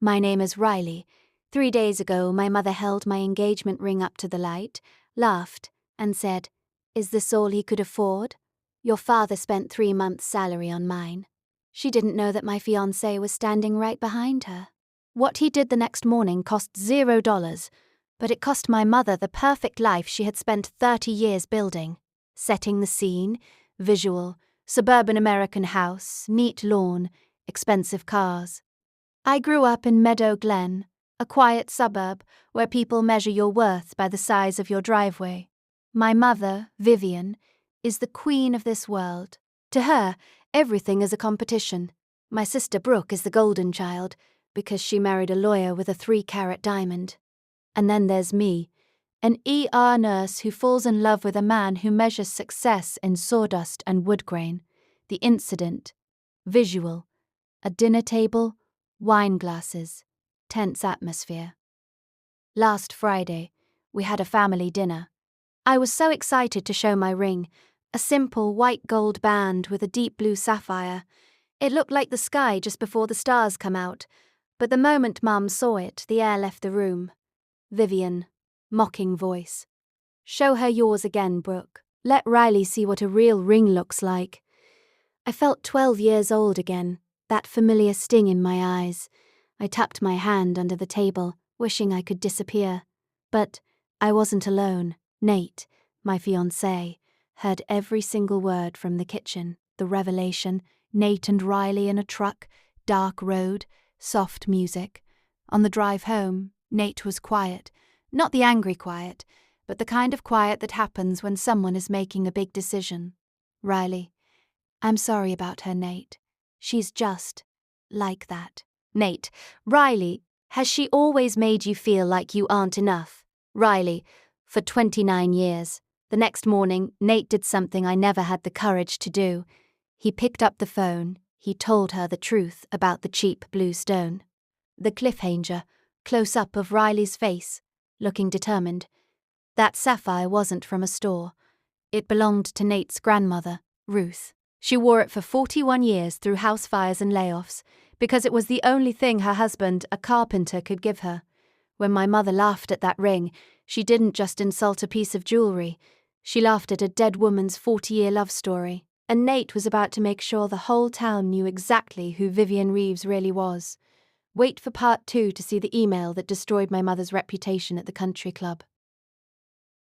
My name is Riley. 3 days ago, my mother held my engagement ring up to the light, laughed, and said, "Is this all he could afford? Your father spent 3 months' salary on mine." She didn't know that my fiancé was standing right behind her. What he did the next morning cost $0, but it cost my mother the perfect life she had spent 30 years building. Setting the scene, visual, suburban American house, neat lawn, expensive cars. I grew up in Meadow Glen, a quiet suburb where people measure your worth by the size of your driveway. My mother, Vivian, is the queen of this world. To her, everything is a competition. My sister Brooke is the golden child, because she married a lawyer with a 3-carat diamond. And then there's me, an ER nurse who falls in love with a man who measures success in sawdust and wood grain. The incident, visual, a dinner table, wine glasses, tense atmosphere. Last Friday, we had a family dinner. I was so excited to show my ring, a simple white gold band with a deep blue sapphire. It looked like the sky just before the stars come out, but the moment Mum saw it, the air left the room. Vivian, mocking voice. "Show her yours again, Brooke. Let Riley see what a real ring looks like." I felt 12 years old again, that familiar sting in my eyes. I tucked my hand under the table, wishing I could disappear. But I wasn't alone. Nate, my fiancé, heard every single word from the kitchen, the revelation, Nate and Riley in a truck, dark road, soft music. On the drive home, Nate was quiet. Not the angry quiet, but the kind of quiet that happens when someone is making a big decision. Riley, "I'm sorry about her, Nate. She's just like that." Nate, "Riley, has she always made you feel like you aren't enough?" Riley, "For 29 years. The next morning, Nate did something I never had the courage to do. He picked up the phone. He told her the truth about the cheap blue stone." The cliffhanger, close-up of Riley's face, looking determined. That sapphire wasn't from a store. It belonged to Nate's grandmother, Ruth. She wore it for 41 years through house fires and layoffs, because it was the only thing her husband, a carpenter, could give her. When my mother laughed at that ring, she didn't just insult a piece of jewelry. She laughed at a dead woman's 40-year love story. And Nate was about to make sure the whole town knew exactly who Vivian Reeves really was. Wait for part 2 to see the email that destroyed my mother's reputation at the country club.